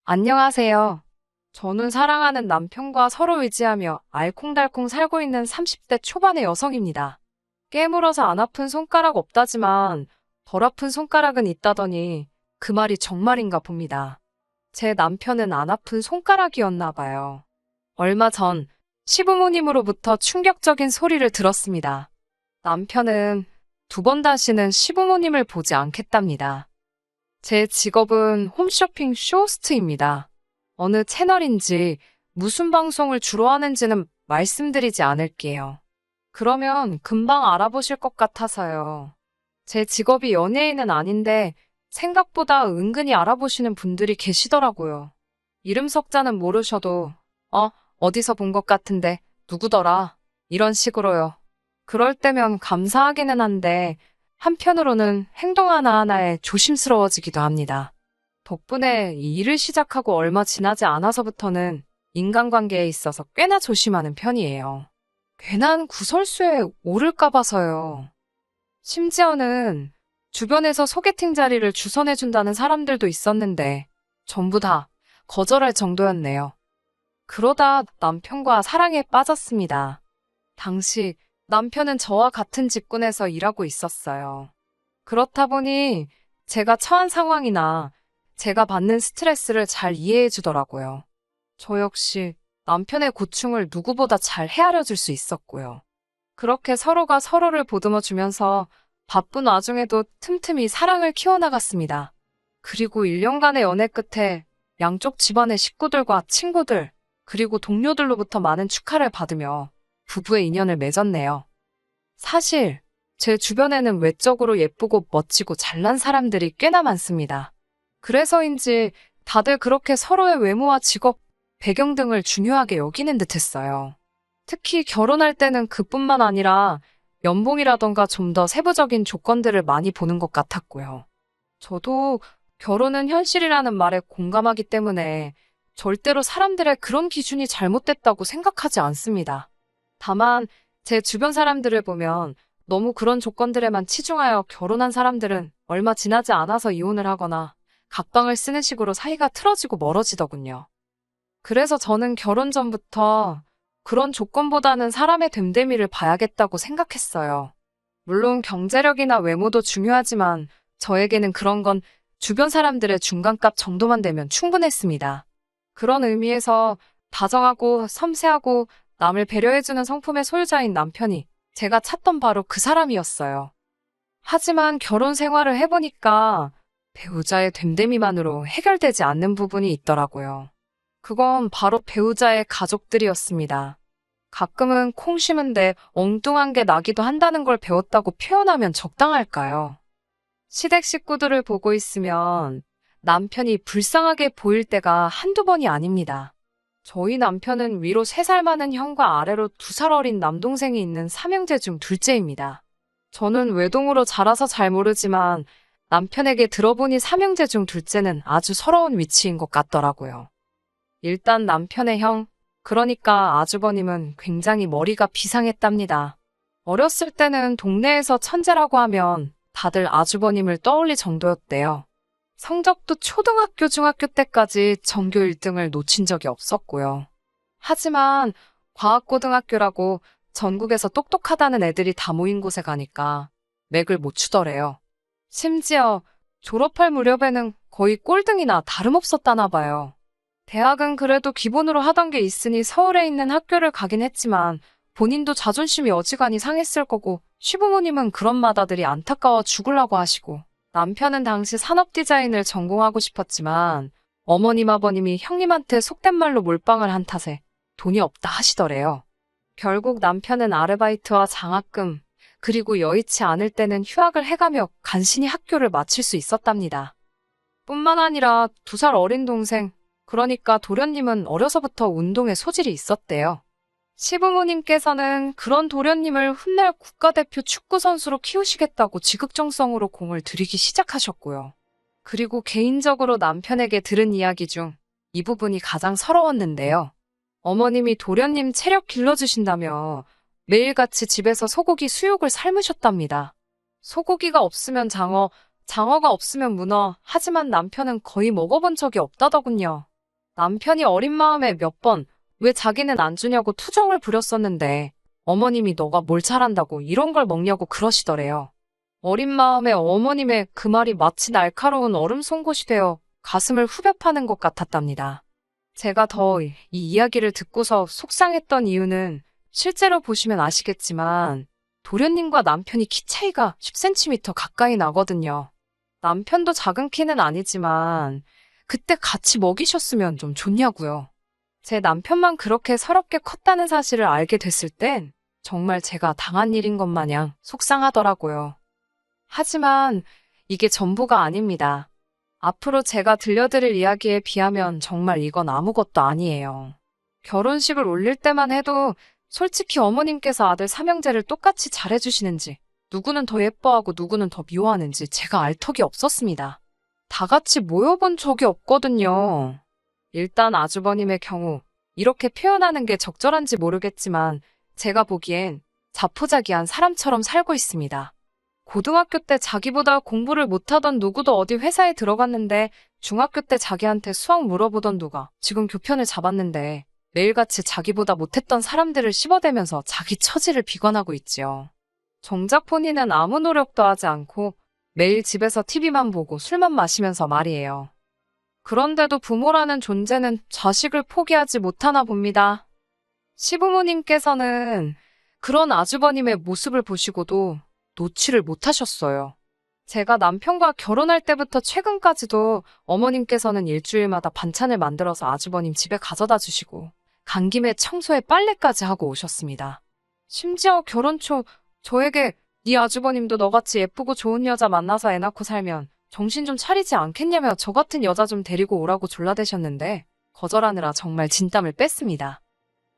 안녕하세요. 저는 사랑하는 남편과 서로 의지하며 알콩달콩 살고 있는 30대 초반의 여성입니다. 깨물어서 안 아픈 손가락 없다지만 덜 아픈 손가락은 있다더니 그 말이 정말인가 봅니다. 제 남편은 안 아픈 손가락이었나 봐요. 얼마 전 시부모님으로부터 충격적인 소리를 들었습니다. 남편은 두 번 다시는 시부모님을 보지 않겠답니다. 제 직업은 홈쇼핑 쇼호스트입니다. 어느 채널인지 무슨 방송을 주로 하는지는 말씀드리지 않을게요. 그러면 금방 알아보실 것 같아서요. 제 직업이 연예인은 아닌데 생각보다 은근히 알아보시는 분들이 계시더라고요. 이름 석자는 모르셔도 어디서 본 것 같은데 누구더라? 이런 식으로요. 그럴 때면 감사하기는 한데 한편으로는 행동 하나하나에 조심스러워지기도 합니다. 덕분에 이 일을 시작하고 얼마 지나지 않아서부터는 인간관계에 있어서 꽤나 조심하는 편이에요. 괜한 구설수에 오를까 봐서요. 심지어는 주변에서 소개팅 자리를 주선해준다는 사람들도 있었는데 전부 다 거절할 정도였네요. 그러다 남편과 사랑에 빠졌습니다. 당시 남편은 저와 같은 직군에서 일하고 있었어요. 그렇다 보니 제가 처한 상황이나 제가 받는 스트레스를 잘 이해해 주더라고요. 저 역시 남편의 고충을 누구보다 잘 헤아려 줄 수 있었고요. 그렇게 서로가 서로를 보듬어 주면서 바쁜 와중에도 틈틈이 사랑을 키워나갔습니다. 그리고 1년간의 연애 끝에 양쪽 집안의 식구들과 친구들, 그리고 동료들로부터 많은 축하를 받으며 부부의 인연을 맺었네요. 사실 제 주변에는 외적으로 예쁘고 멋지고 잘난 사람들이 꽤나 많습니다. 그래서인지 다들 그렇게 서로의 외모와 직업, 배경 등을 중요하게 여기는 듯했어요. 특히 결혼할 때는 그뿐만 아니라 연봉이라던가 좀 더 세부적인 조건들을 많이 보는 것 같았고요. 저도 결혼은 현실이라는 말에 공감하기 때문에 절대로 사람들의 그런 기준이 잘못됐다고 생각하지 않습니다. 다만 제 주변 사람들을 보면 너무 그런 조건들에만 치중하여 결혼한 사람들은 얼마 지나지 않아서 이혼을 하거나 각방을 쓰는 식으로 사이가 틀어지고 멀어지더군요. 그래서 저는 결혼 전부터 그런 조건보다는 사람의 됨됨이를 봐야겠다고 생각했어요. 물론 경제력이나 외모도 중요하지만 저에게는 그런 건 주변 사람들의 중간값 정도만 되면 충분했습니다. 그런 의미에서 다정하고 섬세하고 남을 배려해주는 성품의 소유자인 남편이 제가 찾던 바로 그 사람이었어요. 하지만 결혼 생활을 해보니까 배우자의 됨됨이만으로 해결되지 않는 부분이 있더라고요. 그건 바로 배우자의 가족들이었습니다. 가끔은 콩 심은데 엉뚱한 게 나기도 한다는 걸 배웠다고 표현하면 적당할까요? 시댁 식구들을 보고 있으면 남편이 불쌍하게 보일 때가 한두 번이 아닙니다. 저희 남편은 위로 3살 많은 형과 아래로 2살 어린 남동생이 있는 삼형제 중 둘째입니다. 저는 외동으로 자라서 잘 모르지만 남편에게 들어보니 삼형제 중 둘째는 아주 서러운 위치인 것 같더라고요. 일단 남편의 형, 그러니까 아주버님은 굉장히 머리가 비상했답니다. 어렸을 때는 동네에서 천재라고 하면 다들 아주버님을 떠올릴 정도였대요. 성적도 초등학교, 중학교 때까지 전교 1등을 놓친 적이 없었고요. 하지만 과학고등학교라고 전국에서 똑똑하다는 애들이 다 모인 곳에 가니까 맥을 못 추더래요. 심지어 졸업할 무렵에는 거의 꼴등이나 다름없었다나 봐요. 대학은 그래도 기본으로 하던 게 있으니 서울에 있는 학교를 가긴 했지만 본인도 자존심이 어지간히 상했을 거고 시부모님은 그런 맏아들이 안타까워 죽으려고 하시고 남편은 당시 산업 디자인을 전공하고 싶었지만 어머님 아버님이 형님한테 속된 말로 몰빵을 한 탓에 돈이 없다 하시더래요. 결국 남편은 아르바이트와 장학금 그리고 여의치 않을 때는 휴학을 해가며 간신히 학교를 마칠 수 있었답니다. 뿐만 아니라 2살 어린 동생 그러니까 도련님은 어려서부터 운동에 소질이 있었대요. 시부모님께서는 그런 도련님을 훗날 국가대표 축구선수로 키우시겠다고 지극정성으로 공을 들이기 시작하셨고요. 그리고 개인적으로 남편에게 들은 이야기 중 이 부분이 가장 서러웠는데요. 어머님이 도련님 체력 길러주신다며 매일같이 집에서 소고기 수육을 삶으셨답니다. 소고기가 없으면 장어, 장어가 없으면 문어, 하지만 남편은 거의 먹어본 적이 없다더군요. 남편이 어린 마음에 몇 번 왜 자기는 안 주냐고 투정을 부렸었는데 어머님이 너가 뭘 잘한다고 이런 걸 먹냐고 그러시더래요. 어린 마음에 어머님의 그 말이 마치 날카로운 얼음 송곳이 되어 가슴을 후벼 파는 것 같았답니다. 제가 더 이 이야기를 듣고서 속상했던 이유는 실제로 보시면 아시겠지만 도련님과 남편이 키 차이가 10cm 가까이 나거든요. 남편도 작은 키는 아니지만 그때 같이 먹이셨으면 좀 좋냐고요. 제 남편만 그렇게 서럽게 컸다는 사실을 알게 됐을 땐 정말 제가 당한 일인 것 마냥 속상하더라고요. 하지만 이게 전부가 아닙니다. 앞으로 제가 들려드릴 이야기에 비하면 정말 이건 아무것도 아니에요. 결혼식을 올릴 때만 해도 솔직히 어머님께서 아들 삼형제를 똑같이 잘해주시는지, 누구는 더 예뻐하고 누구는 더 미워하는지 제가 알 턱이 없었습니다. 다 같이 모여본 적이 없거든요. 일단 아주버님의 경우 이렇게 표현하는 게 적절한지 모르겠지만 제가 보기엔 자포자기한 사람처럼 살고 있습니다. 고등학교 때 자기보다 공부를 못하던 누구도 어디 회사에 들어갔는데 중학교 때 자기한테 수학 물어보던 누가 지금 교편을 잡았는데 매일같이 자기보다 못했던 사람들을 씹어대면서 자기 처지를 비관하고 있지요. 정작 본인은 아무 노력도 하지 않고 매일 집에서 TV만 보고 술만 마시면서 말이에요. 그런데도 부모라는 존재는 자식을 포기하지 못하나 봅니다. 시부모님께서는 그런 아주버님의 모습을 보시고도 놓지를 못하셨어요. 제가 남편과 결혼할 때부터 최근까지도 어머님께서는 일주일마다 반찬을 만들어서 아주버님 집에 가져다 주시고 간 김에 청소에 빨래까지 하고 오셨습니다. 심지어 결혼 초 저에게 네 아주버님도 너같이 예쁘고 좋은 여자 만나서 애 낳고 살면 정신 좀 차리지 않겠냐며 저 같은 여자 좀 데리고 오라고 졸라대셨는데 거절하느라 정말 진땀을 뺐습니다.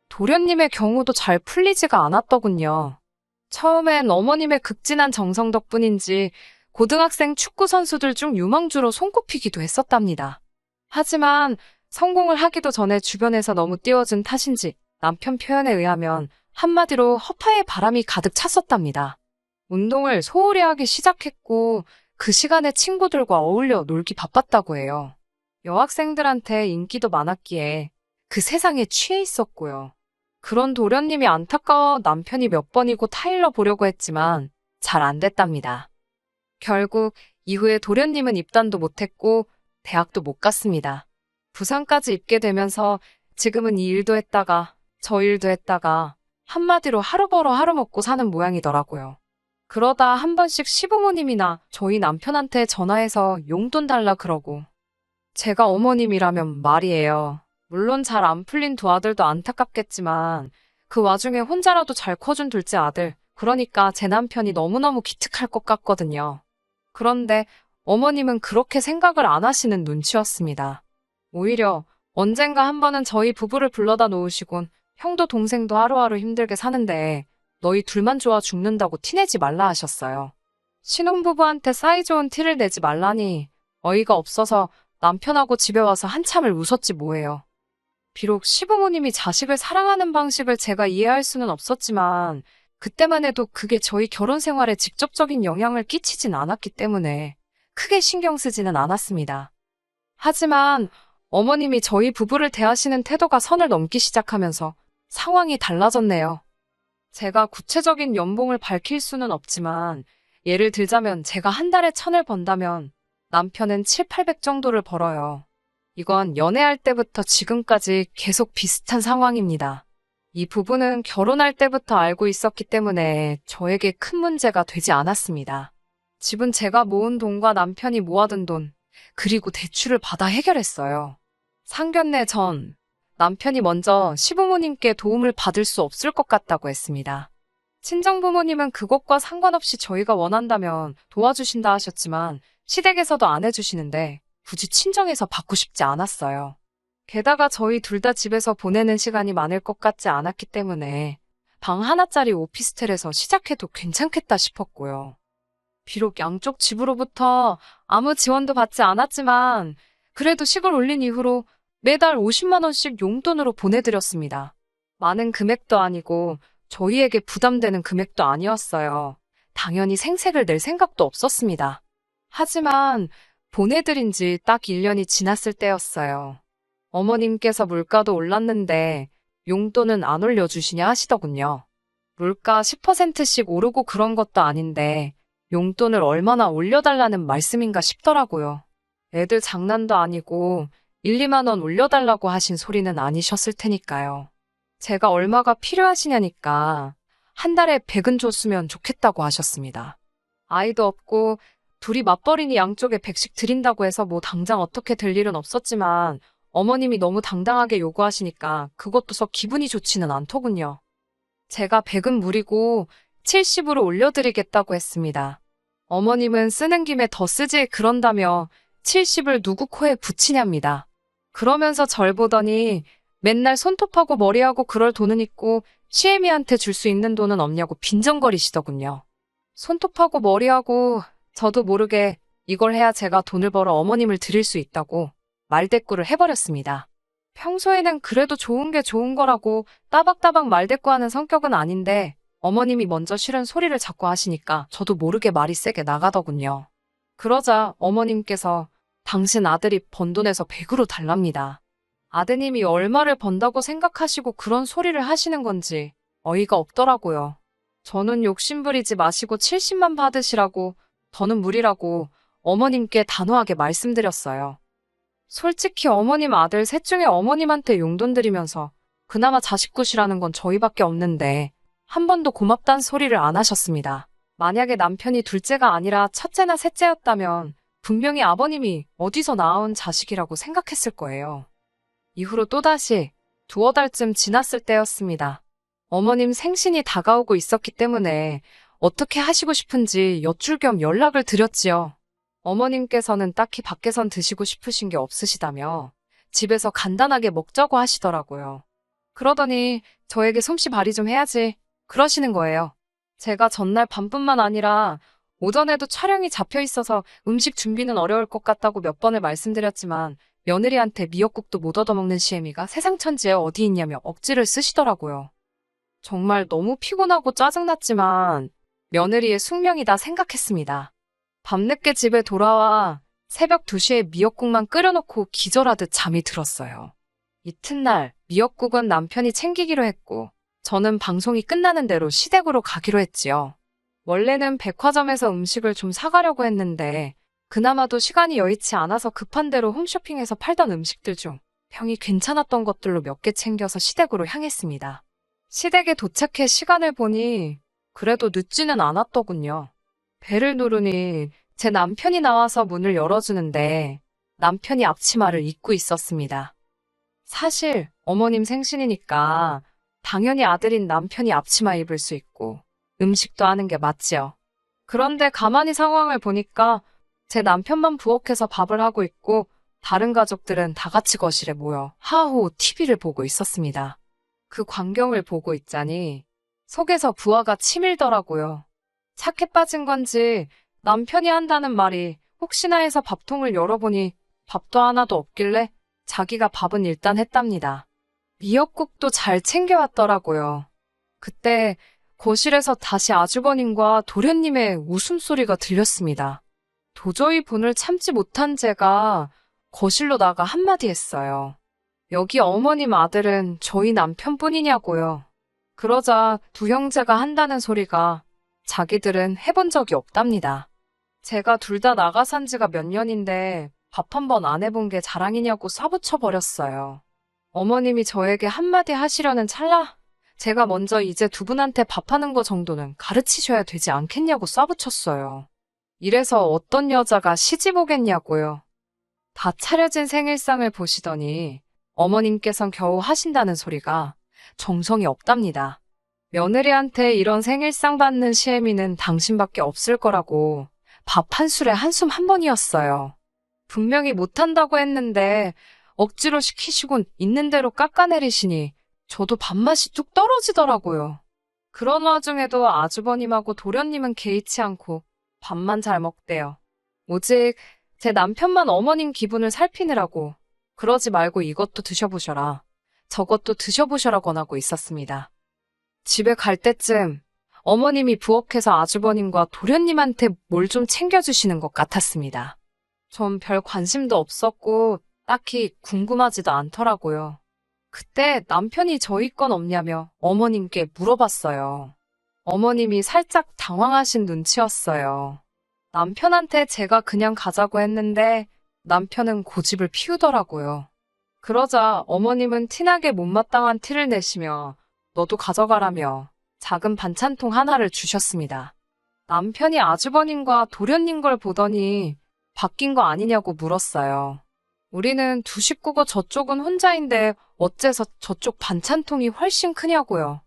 도련님의 경우도 잘 풀리지가 않았더군요. 처음엔 어머님의 극진한 정성 덕분인지 고등학생 축구 선수들 중 유망주로 손꼽히기도 했었답니다. 하지만 성공을 하기도 전에 주변에서 너무 띄워준 탓인지 남편 표현에 의하면 한마디로 허파에 바람이 가득 찼었답니다. 운동을 소홀히 하기 시작했고 그 시간에 친구들과 어울려 놀기 바빴다고 해요. 여학생들한테 인기도 많았기에 그 세상에 취해 있었고요. 그런 도련님이 안타까워 남편이 몇 번이고 타일러 보려고 했지만 잘 안 됐답니다. 결국 이후에 도련님은 입단도 못했고 대학도 못 갔습니다. 부산까지 입게 되면서 지금은 이 일도 했다가 저 일도 했다가 한마디로 하루 벌어 하루 먹고 사는 모양이더라고요. 그러다 한 번씩 시부모님이나 저희 남편한테 전화해서 용돈 달라 그러고 제가 어머님이라면 말이에요. 물론 잘 안 풀린 두 아들도 안타깝겠지만 그 와중에 혼자라도 잘 커준 둘째 아들, 그러니까 제 남편이 너무너무 기특할 것 같거든요. 그런데 어머님은 그렇게 생각을 안 하시는 눈치였습니다. 오히려 언젠가 한 번은 저희 부부를 불러다 놓으시곤 형도 동생도 하루하루 힘들게 사는데 너희 둘만 좋아 죽는다고 티내지 말라 하셨어요. 신혼부부한테 사이좋은 티를 내지 말라니 어이가 없어서 남편하고 집에 와서 한참을 웃었지 뭐예요. 비록 시부모님이 자식을 사랑하는 방식을 제가 이해할 수는 없었지만 그때만 해도 그게 저희 결혼 생활에 직접적인 영향을 끼치진 않았기 때문에 크게 신경 쓰지는 않았습니다. 하지만 어머님이 저희 부부를 대하시는 태도가 선을 넘기 시작하면서 상황이 달라졌네요. 제가 구체적인 연봉을 밝힐 수는 없지만 예를 들자면 제가 한 달에 1,000을 번다면 남편은 7, 800 정도를 벌어요. 이건 연애할 때부터 지금까지 계속 비슷한 상황입니다. 이 부분은 결혼할 때부터 알고 있었기 때문에 저에게 큰 문제가 되지 않았습니다. 집은 제가 모은 돈과 남편이 모아둔 돈, 그리고 대출을 받아 해결했어요. 상견례 전 남편이 먼저 시부모님께 도움을 받을 수 없을 것 같다고 했습니다. 친정부모님은 그것과 상관없이 저희가 원한다면 도와주신다 하셨지만 시댁에서도 안 해주시는데 굳이 친정에서 받고 싶지 않았어요. 게다가 저희 둘 다 집에서 보내는 시간이 많을 것 같지 않았기 때문에 방 하나짜리 오피스텔에서 시작해도 괜찮겠다 싶었고요. 비록 양쪽 집으로부터 아무 지원도 받지 않았지만 그래도 식을 올린 이후로 매달 50만 원씩 용돈으로 보내드렸습니다. 많은 금액도 아니고 저희에게 부담되는 금액도 아니었어요. 당연히 생색을 낼 생각도 없었습니다. 하지만 보내드린 지 딱 1년이 지났을 때였어요. 어머님께서 물가도 올랐는데 용돈은 안 올려주시냐 하시더군요. 물가 10%씩 오르고 그런 것도 아닌데 용돈을 얼마나 올려달라는 말씀인가 싶더라고요. 애들 장난도 아니고 1, 2만 원 올려달라고 하신 소리는 아니셨을 테니까요. 제가 얼마가 필요하시냐니까 한 달에 100은 줬으면 좋겠다고 하셨습니다. 아이도 없고 둘이 맞벌이니 양쪽에 100씩 드린다고 해서 뭐 당장 어떻게 될 일은 없었지만 어머님이 너무 당당하게 요구하시니까 그것도 썩 기분이 좋지는 않더군요. 제가 100은 무리고 70으로 올려드리겠다고 했습니다. 어머님은 쓰는 김에 더 쓰지 그런다며 70을 누구 코에 붙이냐입니다. 그러면서 절 보더니 맨날 손톱하고 머리하고 그럴 돈은 있고 시애미한테 줄 수 있는 돈은 없냐고 빈정거리시더군요. 손톱하고 머리하고 저도 모르게 이걸 해야 제가 돈을 벌어 어머님을 드릴 수 있다고 말대꾸를 해버렸습니다. 평소에는 그래도 좋은 게 좋은 거라고 따박따박 말대꾸하는 성격은 아닌데 어머님이 먼저 싫은 소리를 자꾸 하시니까 저도 모르게 말이 세게 나가더군요. 그러자 어머님께서 당신 아들이 번 돈에서 100으로 달랍니다. 아드님이 얼마를 번다고 생각하시고 그런 소리를 하시는 건지 어이가 없더라고요. 저는 욕심부리지 마시고 70만 받으시라고 더는 무리라고 어머님께 단호하게 말씀드렸어요. 솔직히 어머님 아들 셋 중에 어머님한테 용돈 드리면서 그나마 자식굿이라는 건 저희밖에 없는데 한 번도 고맙단 소리를 안 하셨습니다. 만약에 남편이 둘째가 아니라 첫째나 셋째였다면 분명히 아버님이 어디서 낳아온 자식이라고 생각했을 거예요. 이후로 또다시 두어 달쯤 지났을 때였습니다. 어머님 생신이 다가오고 있었기 때문에 어떻게 하시고 싶은지 여쭐 겸 연락을 드렸지요. 어머님께서는 딱히 밖에선 드시고 싶으신 게 없으시다며 집에서 간단하게 먹자고 하시더라고요. 그러더니 저에게 솜씨 발휘 좀 해야지 그러시는 거예요. 제가 전날 밤뿐만 아니라 오전에도 촬영이 잡혀 있어서 음식 준비는 어려울 것 같다고 몇 번을 말씀드렸지만 며느리한테 미역국도 못 얻어먹는 시애미가 세상 천지에 어디 있냐며 억지를 쓰시더라고요. 정말 너무 피곤하고 짜증났지만 며느리의 숙명이다 생각했습니다. 밤늦게 집에 돌아와 새벽 2시에 미역국만 끓여놓고 기절하듯 잠이 들었어요. 이튿날 미역국은 남편이 챙기기로 했고 저는 방송이 끝나는 대로 시댁으로 가기로 했지요. 원래는 백화점에서 음식을 좀 사가려고 했는데 그나마도 시간이 여의치 않아서 급한 대로 홈쇼핑에서 팔던 음식들 중 평이 괜찮았던 것들로 몇 개 챙겨서 시댁으로 향했습니다. 시댁에 도착해 시간을 보니 그래도 늦지는 않았더군요. 벨을 누르니 제 남편이 나와서 문을 열어주는데 남편이 앞치마를 입고 있었습니다. 사실 어머님 생신이니까 당연히 아들인 남편이 앞치마 입을 수 있고 음식도 하는 게 맞지요. 그런데 가만히 상황을 보니까 제 남편만 부엌에서 밥을 하고 있고 다른 가족들은 다 같이 거실에 모여 하하호 TV를 보고 있었습니다. 그 광경을 보고 있자니 속에서 부하가 치밀더라고요. 착해 빠진 건지 남편이 한다는 말이 혹시나 해서 밥통을 열어보니 밥도 하나도 없길래 자기가 밥은 일단 했답니다. 미역국도 잘 챙겨왔더라고요. 그때 거실에서 다시 아주버님과 도련님의 웃음소리가 들렸습니다. 도저히 분을 참지 못한 제가 거실로 나가 한마디 했어요. 여기 어머님 아들은 저희 남편뿐이냐고요. 그러자 두 형제가 한다는 소리가 자기들은 해본 적이 없답니다. 제가 둘 다 나가 산 지가 몇 년인데 밥 한 번 안 해본 게 자랑이냐고 쏴붙여버렸어요. 어머님이 저에게 한마디 하시려는 찰나 제가 먼저 이제 두 분한테 밥하는 거 정도는 가르치셔야 되지 않겠냐고 쏴붙였어요. 이래서 어떤 여자가 시집 오겠냐고요. 다 차려진 생일상을 보시더니 어머님께선 겨우 하신다는 소리가 정성이 없답니다. 며느리한테 이런 생일상 받는 시애미는 당신밖에 없을 거라고 밥 한 술에 한숨 한 번이었어요. 분명히 못한다고 했는데 억지로 시키시곤 있는 대로 깎아내리시니 저도 밥맛이 뚝 떨어지더라고요. 그런 와중에도 아주버님하고 도련님은 개의치 않고 밥만 잘 먹대요. 오직 제 남편만 어머님 기분을 살피느라고 그러지 말고 이것도 드셔보셔라, 저것도 드셔보셔라 권하고 있었습니다. 집에 갈 때쯤 어머님이 부엌에서 아주버님과 도련님한테 뭘 좀 챙겨주시는 것 같았습니다. 전 별 관심도 없었고 딱히 궁금하지도 않더라고요. 그때 남편이 저희 건 없냐며 어머님께 물어봤어요. 어머님이 살짝 당황하신 눈치였어요. 남편한테 제가 그냥 가자고 했는데 남편은 고집을 피우더라고요. 그러자 어머님은 티나게 못마땅한 티를 내시며 너도 가져가라며 작은 반찬통 하나를 주셨습니다. 남편이 아주버님과 도련님 걸 보더니 바뀐 거 아니냐고 물었어요. 우리는 두 식구고 저쪽은 혼자인데 어째서 저쪽 반찬통이 훨씬 크냐고요.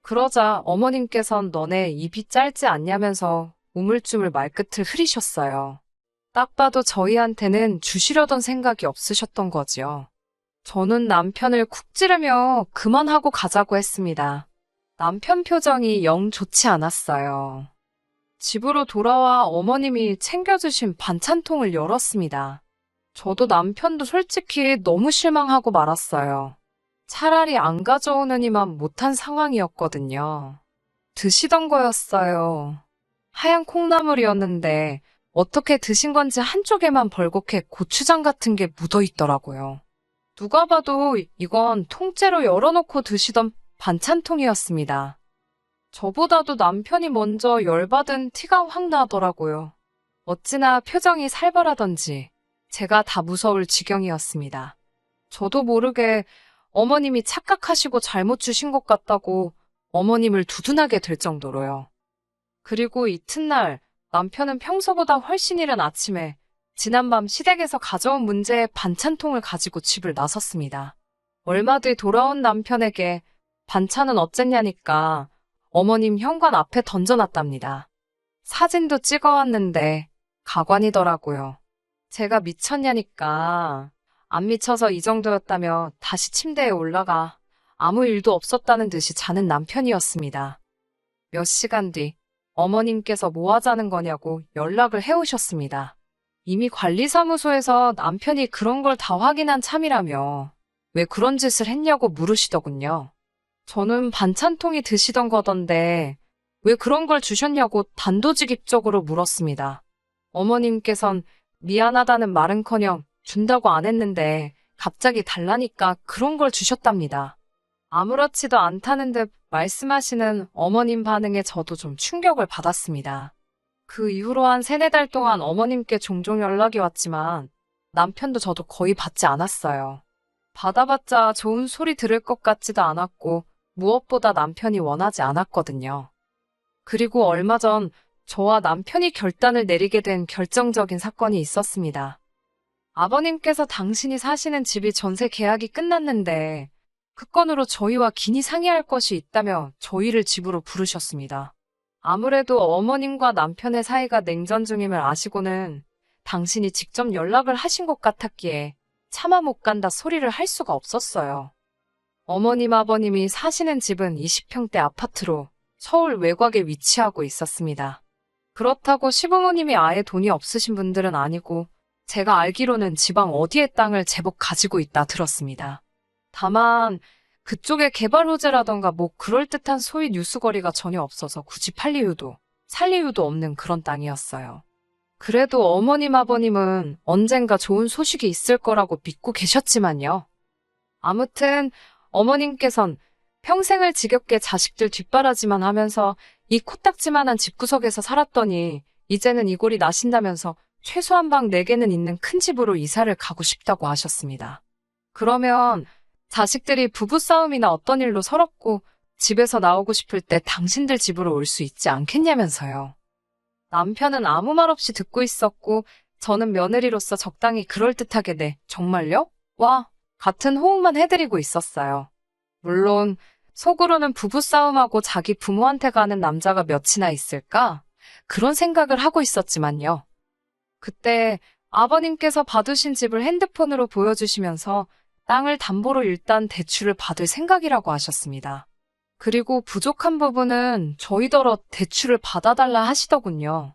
그러자 어머님께선 너네 입이 짧지 않냐면서 우물쭈물 말끝을 흐리셨어요. 딱 봐도 저희한테는 주시려던 생각이 없으셨던 거지요. 저는 남편을 쿡 찌르며 그만하고 가자고 했습니다. 남편 표정이 영 좋지 않았어요. 집으로 돌아와 어머님이 챙겨주신 반찬통을 열었습니다. 저도 남편도 솔직히 너무 실망하고 말았어요. 차라리 안 가져오느니만 못한 상황이었거든요. 드시던 거였어요. 하얀 콩나물이었는데 어떻게 드신 건지 한쪽에만 벌겋게 고추장 같은 게 묻어 있더라고요. 누가 봐도 이건 통째로 열어놓고 드시던 반찬통이었습니다. 저보다도 남편이 먼저 열받은 티가 확 나더라고요. 어찌나 표정이 살벌하던지 제가 다 무서울 지경이었습니다. 저도 모르게 어머님이 착각하시고 잘못 주신 것 같다고 어머님을 두둔하게 될 정도로요. 그리고 이튿날 남편은 평소보다 훨씬 이른 아침에 지난밤 시댁에서 가져온 문제의 반찬통을 가지고 집을 나섰습니다. 얼마 뒤 돌아온 남편에게 반찬은 어쨌냐니까 어머님 현관 앞에 던져놨답니다. 사진도 찍어왔는데 가관이더라고요. 제가 미쳤냐니까 안 미쳐서 이 정도였다며 다시 침대에 올라가 아무 일도 없었다는 듯이 자는 남편이었습니다. 몇 시간 뒤 어머님께서 뭐 하자는 거냐고 연락을 해오셨습니다. 이미 관리사무소에서 남편이 그런 걸 다 확인한 참이라며 왜 그런 짓을 했냐고 물으시더군요. 저는 반찬통이 드시던 거던데 왜 그런 걸 주셨냐고 단도직입적으로 물었습니다. 어머님께선 미안하다는 말은커녕 준다고 안 했는데 갑자기 달라니까 그런 걸 주셨답니다. 아무렇지도 않다는 듯 말씀하시는 어머님 반응에 저도 좀 충격을 받았습니다. 그 이후로 한 3-4달 동안 어머님께 종종 연락이 왔지만 남편도 저도 거의 받지 않았어요. 받아봤자 좋은 소리 들을 것 같지도 않았고 무엇보다 남편이 원하지 않았거든요. 그리고 얼마 전 저와 남편이 결단을 내리게 된 결정적인 사건이 있었습니다. 아버님께서 당신이 사시는 집이 전세 계약이 끝났는데 그 건으로 저희와 긴히 상의할 것이 있다며 저희를 집으로 부르셨습니다. 아무래도 어머님과 남편의 사이가 냉전 중임을 아시고는 당신이 직접 연락을 하신 것 같았기에 차마 못 간다 소리를 할 수가 없었어요. 어머님 아버님이 사시는 집은 20평대 아파트로 서울 외곽에 위치하고 있었습니다. 그렇다고 시부모님이 아예 돈이 없으신 분들은 아니고 제가 알기로는 지방 어디에 땅을 제법 가지고 있다 들었습니다. 다만 그쪽에 개발 호재라던가 뭐 그럴듯한 소위 뉴스거리가 전혀 없어서 굳이 팔 이유도 살 이유도 없는 그런 땅이었어요. 그래도 어머님 아버님은 언젠가 좋은 소식이 있을 거라고 믿고 계셨지만요. 아무튼 어머님께선 평생을 지겹게 자식들 뒷바라지만 하면서 이 코딱지만한 집구석에서 살았더니 이제는 이골이 나신다면서 최소한 방 4개는 있는 큰 집으로 이사를 가고 싶다고 하셨습니다. 그러면 자식들이 부부싸움이나 어떤 일로 서럽고 집에서 나오고 싶을 때 당신들 집으로 올 수 있지 않겠냐면서요. 남편은 아무 말 없이 듣고 있었고 저는 며느리로서 적당히 그럴듯하게 네, 정말요? 와, 같은 호응만 해드리고 있었어요. 물론 속으로는 부부싸움하고 자기 부모한테 가는 남자가 몇이나 있을까? 그런 생각을 하고 있었지만요. 그때 아버님께서 받으신 집을 핸드폰으로 보여주시면서 땅을 담보로 일단 대출을 받을 생각이라고 하셨습니다. 그리고 부족한 부분은 저희더러 대출을 받아달라 하시더군요.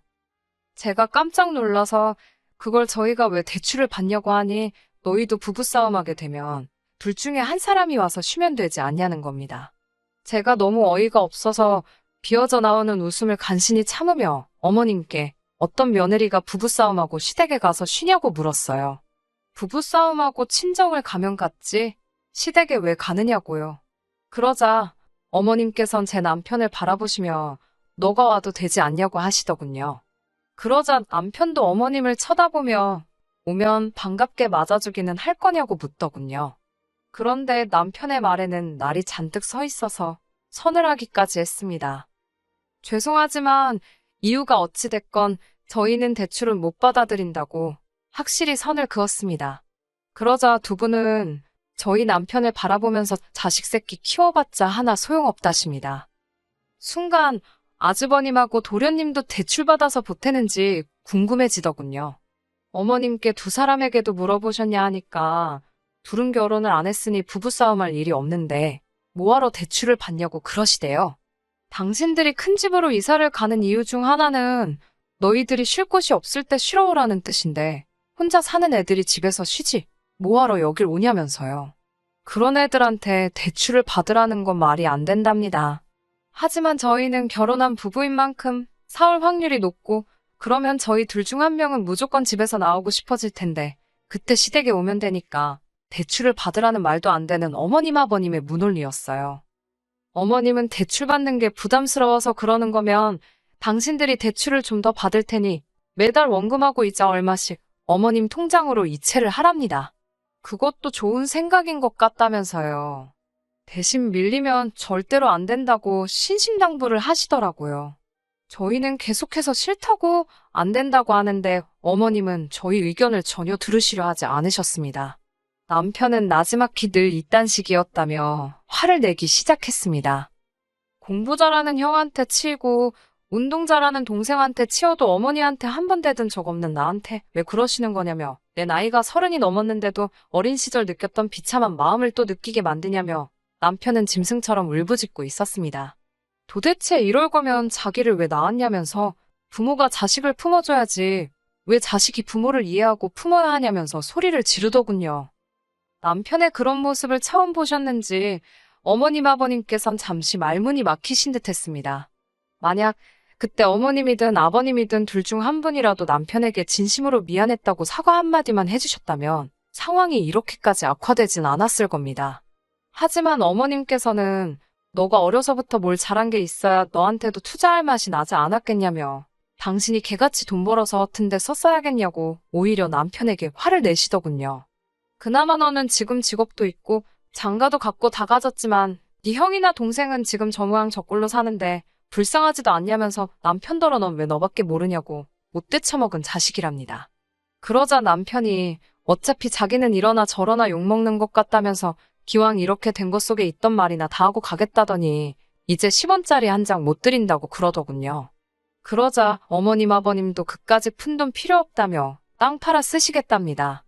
제가 깜짝 놀라서 그걸 저희가 왜 대출을 받냐고 하니 너희도 부부싸움하게 되면 둘 중에 한 사람이 와서 쉬면 되지 않냐는 겁니다. 제가 너무 어이가 없어서 비어져 나오는 웃음을 간신히 참으며 어머님께 어떤 며느리가 부부싸움하고 시댁에 가서 쉬냐고 물었어요. 부부싸움하고 친정을 가면 갔지 시댁에 왜 가느냐고요. 그러자 어머님께선 제 남편을 바라보시며 너가 와도 되지 않냐고 하시더군요. 그러자 남편도 어머님을 쳐다보며 오면 반갑게 맞아주기는 할 거냐고 묻더군요. 그런데 남편의 말에는 날이 잔뜩 서 있어서 서늘하기까지 했습니다. 죄송하지만 이유가 어찌됐건 저희는 대출을 못 받아들인다고 확실히 선을 그었습니다. 그러자 두 분은 저희 남편을 바라보면서 자식 새끼 키워봤자 하나 소용없다십니다. 순간 아주버님하고 도련님도 대출받아서 보태는지 궁금해지더군요. 어머님께 두 사람에게도 물어보셨냐 하니까 둘은 결혼을 안 했으니 부부싸움할 일이 없는데 뭐하러 대출을 받냐고 그러시대요. 당신들이 큰 집으로 이사를 가는 이유 중 하나는 너희들이 쉴 곳이 없을 때 쉬러 오라는 뜻인데 혼자 사는 애들이 집에서 쉬지 뭐하러 여길 오냐면서요. 그런 애들한테 대출을 받으라는 건 말이 안 된답니다. 하지만 저희는 결혼한 부부인 만큼 사올 확률이 높고 그러면 저희 둘 중 한 명은 무조건 집에서 나오고 싶어질 텐데 그때 시댁에 오면 되니까 대출을 받으라는 말도 안 되는 어머님 아버님의 무논리였어요. 어머님은 대출 받는 게 부담스러워서 그러는 거면 당신들이 대출을 좀 더 받을 테니 매달 원금하고 이자 얼마씩 어머님 통장으로 이체를 하랍니다. 그것도 좋은 생각인 것 같다면서요. 대신 밀리면 절대로 안 된다고 신신당부를 하시더라고요. 저희는 계속해서 싫다고 안 된다고 하는데 어머님은 저희 의견을 전혀 들으시려 하지 않으셨습니다. 남편은 나지막히 늘 이딴 식이었다며 화를 내기 시작했습니다. 공부 잘하는 형한테 치이고 운동 잘하는 동생한테 치여도 어머니한테 한 번 대든 적 없는 나한테 왜 그러시는 거냐며 내 나이가 30이 넘었는데도 어린 시절 느꼈던 비참한 마음을 또 느끼게 만드냐며 남편은 짐승처럼 울부짖고 있었습니다. 도대체 이럴 거면 자기를 왜 낳았냐면서 부모가 자식을 품어줘야지 왜 자식이 부모를 이해하고 품어야 하냐면서 소리를 지르더군요. 남편의 그런 모습을 처음 보셨는지 어머님 아버님께선 잠시 말문이 막히신 듯 했습니다. 만약 그때 어머님이든 아버님이든 둘 중 한 분이라도 남편에게 진심으로 미안했다고 사과 한마디만 해주셨다면 상황이 이렇게까지 악화되진 않았을 겁니다. 하지만 어머님께서는 너가 어려서부터 뭘 잘한 게 있어야 너한테도 투자할 맛이 나지 않았겠냐며 당신이 개같이 돈 벌어서 허튼 데 썼어야겠냐고 오히려 남편에게 화를 내시더군요. 그나마 너는 지금 직업도 있고 장가도 갖고 다 가졌지만 네 형이나 동생은 지금 저 모양 저 꼴로 사는데 불쌍하지도 않냐면서 남편더러 넌 왜 너밖에 모르냐고 못돼 처먹은 자식이랍니다. 그러자 남편이 어차피 자기는 이러나 저러나 욕먹는 것 같다면서 기왕 이렇게 된 것 속에 있던 말이나 다 하고 가겠다더니 이제 10원짜리 한 장 못 드린다고 그러더군요. 그러자 어머님 아버님도 그까짓 푼돈 필요 없다며 땅 팔아 쓰시겠답니다.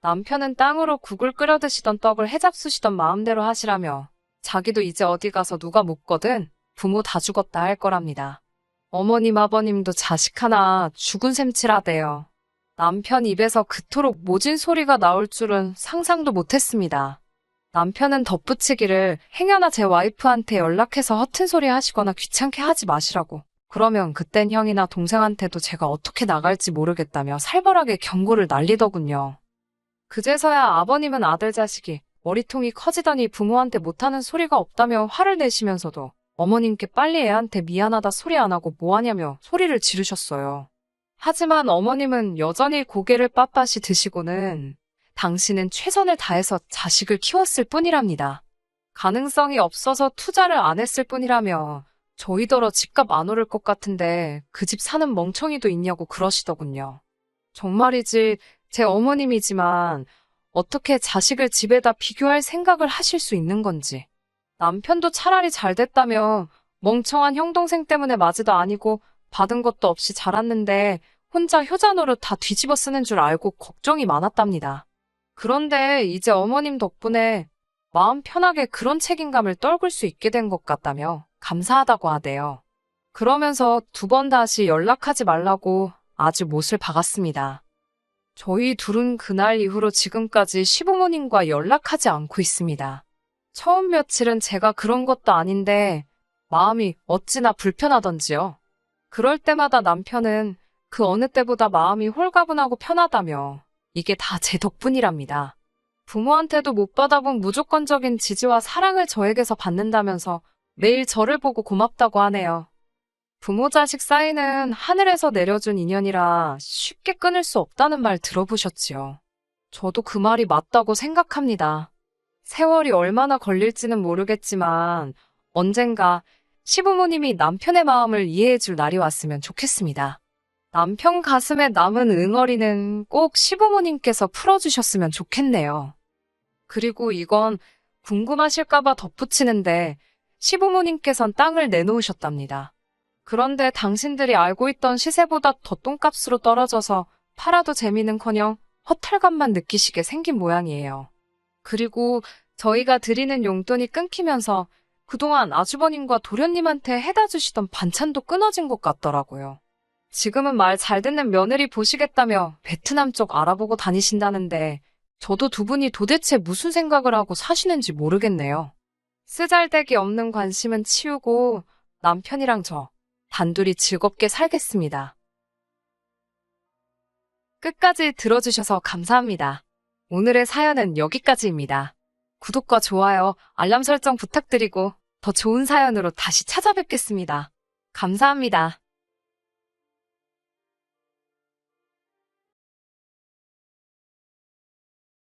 남편은 땅으로 국을 끓여 드시던 떡을 해잡수시던 마음대로 하시라며 자기도 이제 어디 가서 누가 묻거든 부모 다 죽었다 할 거랍니다. 어머님 아버님도 자식 하나 죽은 셈치라대요. 남편 입에서 그토록 모진 소리가 나올 줄은 상상도 못했습니다. 남편은 덧붙이기를 행여나 제 와이프한테 연락해서 허튼 소리 하시거나 귀찮게 하지 마시라고. 그러면 그땐 형이나 동생한테도 제가 어떻게 나갈지 모르겠다며 살벌하게 경고를 날리더군요. 그제서야 아버님은 아들 자식이 머리통이 커지더니 부모한테 못하는 소리가 없다며 화를 내시면서도 어머님께 빨리 애한테 미안하다 소리 안 하고 뭐하냐며 소리를 지르셨어요. 하지만 어머님은 여전히 고개를 빳빳이 드시고는 당신은 최선을 다해서 자식을 키웠을 뿐이랍니다. 가능성이 없어서 투자를 안 했을 뿐이라며 저희더러 집값 안 오를 것 같은데 그 집 사는 멍청이도 있냐고 그러시더군요. 정말이지 제 어머님이지만 어떻게 자식을 집에다 비교할 생각을 하실 수 있는 건지. 남편도 차라리 잘 됐다며 멍청한 형 동생 때문에 맞이도 아니고 받은 것도 없이 자랐는데 혼자 효자 노릇 다 뒤집어 쓰는 줄 알고 걱정이 많았답니다. 그런데 이제 어머님 덕분에 마음 편하게 그런 책임감을 떨굴 수 있게 된 것 같다며 감사하다고 하대요. 그러면서 두 번 다시 연락하지 말라고 아주 못을 박았습니다. 저희 둘은 그날 이후로 지금까지 시부모님과 연락하지 않고 있습니다. 처음 며칠은 제가 그런 것도 아닌데 마음이 어찌나 불편하던지요. 그럴 때마다 남편은 그 어느 때보다 마음이 홀가분하고 편하다며 이게 다 제 덕분이랍니다. 부모한테도 못 받아본 무조건적인 지지와 사랑을 저에게서 받는다면서 매일 저를 보고 고맙다고 하네요. 부모 자식 사이는 하늘에서 내려준 인연이라 쉽게 끊을 수 없다는 말 들어보셨지요. 저도 그 말이 맞다고 생각합니다. 세월이 얼마나 걸릴지는 모르겠지만 언젠가 시부모님이 남편의 마음을 이해해 줄 날이 왔으면 좋겠습니다. 남편 가슴에 남은 응어리는 꼭 시부모님께서 풀어주셨으면 좋겠네요. 그리고 이건 궁금하실까봐 덧붙이는데 시부모님께선 땅을 내놓으셨답니다. 그런데 당신들이 알고 있던 시세보다 더 똥값으로 떨어져서 팔아도 재미는커녕 허탈감만 느끼시게 생긴 모양이에요. 그리고 저희가 드리는 용돈이 끊기면서 그동안 아주버님과 도련님한테 해다 주시던 반찬도 끊어진 것 같더라고요. 지금은 말 잘 듣는 며느리 보시겠다며 베트남 쪽 알아보고 다니신다는데 저도 두 분이 도대체 무슨 생각을 하고 사시는지 모르겠네요. 쓰잘데기 없는 관심은 치우고 남편이랑 저 단둘이 즐겁게 살겠습니다. 끝까지 들어주셔서 감사합니다. 오늘의 사연은 여기까지입니다. 구독과 좋아요, 알람 설정 부탁드리고 더 좋은 사연으로 다시 찾아뵙겠습니다. 감사합니다.